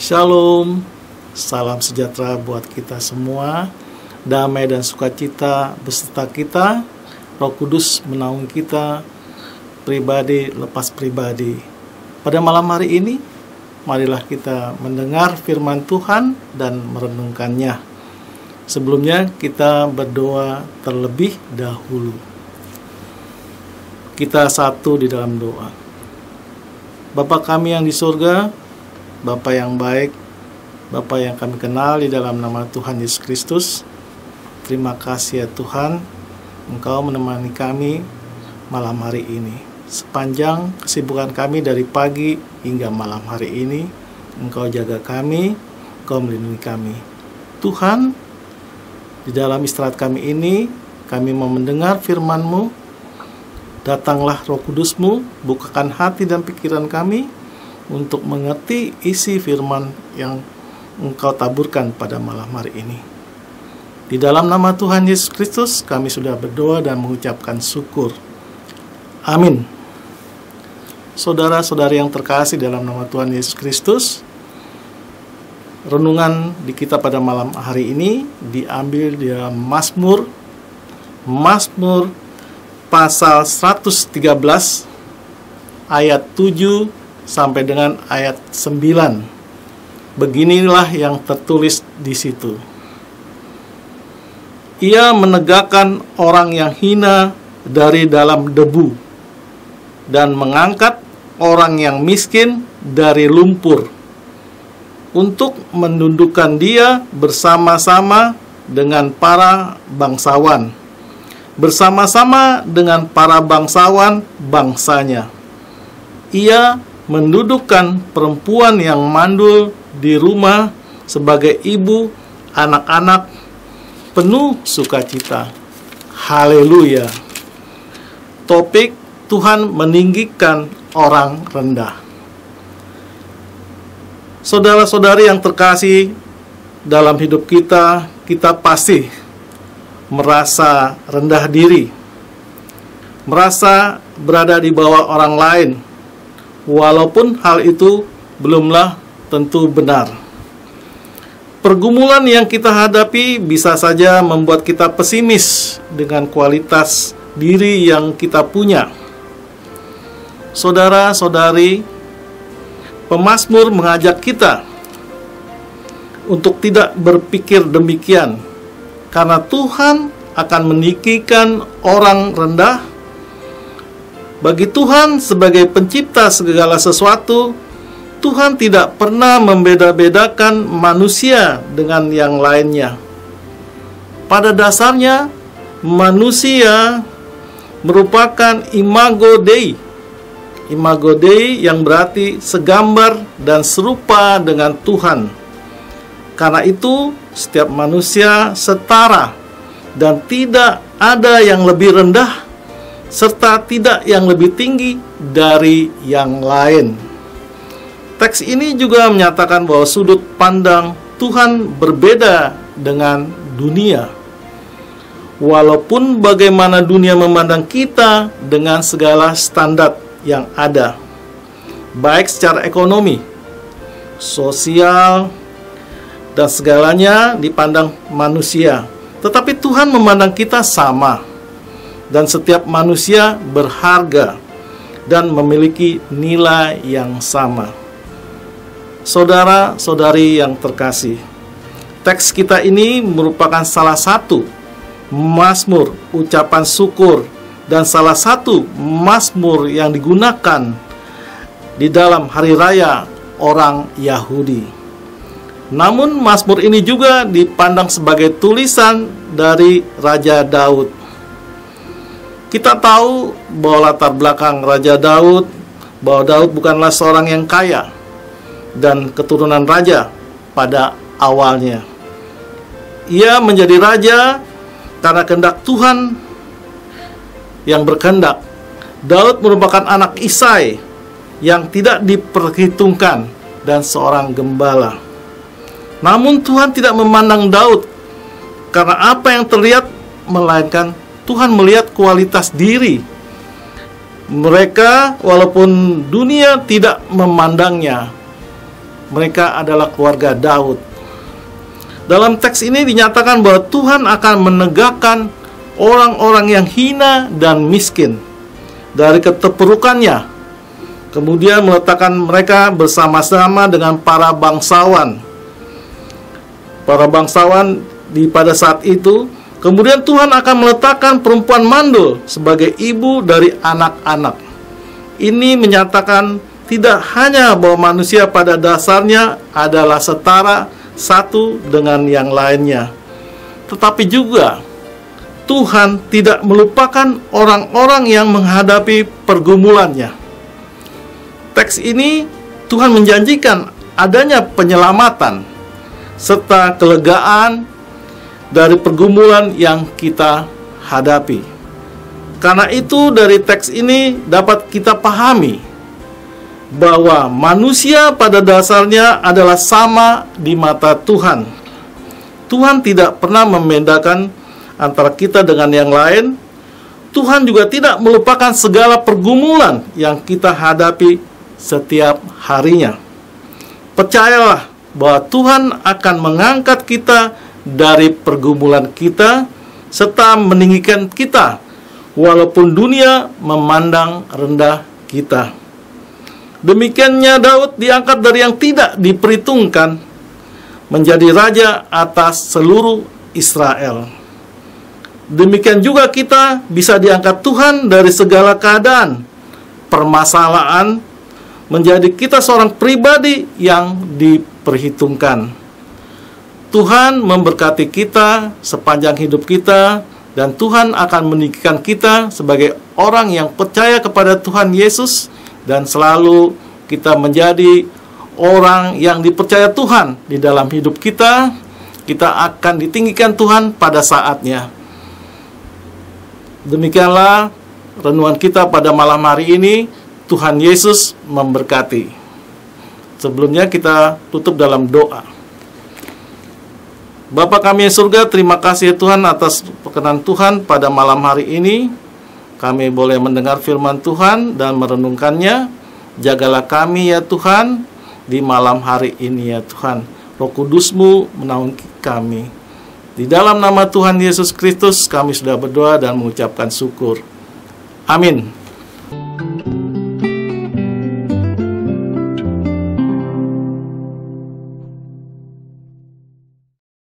Shalom, salam sejahtera buat kita semua. Damai dan sukacita beserta kita. Roh Kudus menaungi kita, pribadi lepas pribadi. Pada malam hari ini, marilah kita mendengar firman Tuhan dan merenungkannya. Sebelumnya kita berdoa terlebih dahulu. Kita satu di dalam doa. Bapa kami yang di surga, Bapa yang baik, Bapa yang kami kenal di dalam nama Tuhan Yesus Kristus, terima kasih ya Tuhan, Engkau menemani kami malam hari ini. Sepanjang kesibukan kami dari pagi hingga malam hari ini, Engkau jaga kami, Engkau melindungi kami. Tuhan, di dalam istirahat kami ini, kami mau mendengar firman-Mu. Datanglah Roh Kudus-Mu, bukakan hati dan pikiran kami untuk mengerti isi firman yang Engkau taburkan pada malam hari ini. Di dalam nama Tuhan Yesus Kristus, kami sudah berdoa dan mengucapkan syukur. Amin. Saudara-saudari yang terkasih dalam nama Tuhan Yesus Kristus, renungan di kita pada malam hari ini diambil di dalam Mazmur pasal 113 ayat 7 sampai dengan ayat 9. Beginilah yang tertulis di situ. Ia menegakkan orang yang hina dari dalam debu dan mengangkat orang yang miskin dari lumpur untuk menundukkan dia bersama-sama dengan para bangsawan, bersama-sama dengan para bangsawan bangsanya. Ia mendudukkan perempuan yang mandul di rumah sebagai ibu anak-anak penuh sukacita. Haleluya. Topik Tuhan meninggikan orang rendah. Saudara-saudari yang terkasih, dalam hidup kita, kita pasti merasa rendah diri, merasa berada di bawah orang lain, walaupun hal itu belumlah tentu benar. Pergumulan yang kita hadapi bisa saja membuat kita pesimis dengan kualitas diri yang kita punya. Saudara-saudari, pemazmur mengajak kita untuk tidak berpikir demikian, karena Tuhan akan meninggikan orang rendah. Bagi Tuhan sebagai pencipta segala sesuatu, Tuhan tidak pernah membeda-bedakan manusia dengan yang lainnya. Pada dasarnya, manusia merupakan imago Dei. Imago Dei yang berarti segambar dan serupa dengan Tuhan. Karena itu, setiap manusia setara dan tidak ada yang lebih rendah serta tidak yang lebih tinggi dari yang lain. Teks ini juga menyatakan bahwa sudut pandang Tuhan berbeda dengan dunia. Walaupun bagaimana dunia memandang kita dengan segala standar yang ada, baik secara ekonomi, sosial, dan segalanya dipandang manusia, tetapi Tuhan memandang kita sama. Dan setiap manusia berharga dan memiliki nilai yang sama. Saudara-saudari yang terkasih, teks kita ini merupakan salah satu mazmur ucapan syukur dan salah satu mazmur yang digunakan di dalam hari raya orang Yahudi. Namun mazmur ini juga dipandang sebagai tulisan dari Raja Daud. Kita tahu bahwa latar belakang Raja Daud, bahwa Daud bukanlah seorang yang kaya dan keturunan raja pada awalnya. Ia menjadi raja karena kehendak Tuhan yang berkehendak. Daud merupakan anak Isai yang tidak diperhitungkan dan seorang gembala. Namun Tuhan tidak memandang Daud karena apa yang terlihat, melainkan Tuhan melihat kualitas diri. Mereka, walaupun dunia tidak memandangnya, Mereka adalah keluarga Daud. Dalam teks ini dinyatakan bahwa Tuhan akan menegakkan orang-orang yang hina dan miskin dari keterpurukannya, kemudian meletakkan mereka bersama-sama dengan para bangsawan. Para bangsawan pada saat itu, kemudian Tuhan akan meletakkan perempuan mandul sebagai ibu dari anak-anak. Ini menyatakan tidak hanya bahwa manusia pada dasarnya adalah setara satu dengan yang lainnya, tetapi juga Tuhan tidak melupakan orang-orang yang menghadapi pergumulannya. Teks ini Tuhan menjanjikan adanya penyelamatan serta kelegaan dari pergumulan yang kita hadapi. Karena itu dari teks ini dapat kita pahami bahwa manusia pada dasarnya adalah sama di mata Tuhan. Tuhan tidak pernah membedakan antara kita dengan yang lain. Tuhan juga tidak melupakan segala pergumulan yang kita hadapi setiap harinya. Percayalah bahwa Tuhan akan mengangkat kita dari pergumulan kita serta meninggikan kita walaupun dunia memandang rendah kita. Demikiannya Daud diangkat dari yang tidak diperhitungkan menjadi raja atas seluruh Israel. Demikian juga kita bisa diangkat Tuhan dari segala keadaan, permasalahan, menjadi kita seorang pribadi yang diperhitungkan. Tuhan memberkati kita sepanjang hidup kita, dan Tuhan akan meninggikan kita sebagai orang yang percaya kepada Tuhan Yesus, dan selalu kita menjadi orang yang dipercaya Tuhan di dalam hidup kita. Kita akan ditinggikan Tuhan pada saatnya. Demikianlah renungan kita pada malam hari ini. Tuhan Yesus memberkati. Sebelumnya kita tutup dalam doa. Bapa kami yang surga, terima kasih Tuhan atas perkenan Tuhan pada malam hari ini. Kami boleh mendengar firman Tuhan dan merenungkannya. Jagalah kami ya Tuhan di malam hari ini ya Tuhan. Roh Kudus-Mu menaungi kami. Di dalam nama Tuhan Yesus Kristus kami sudah berdoa dan mengucapkan syukur. Amin.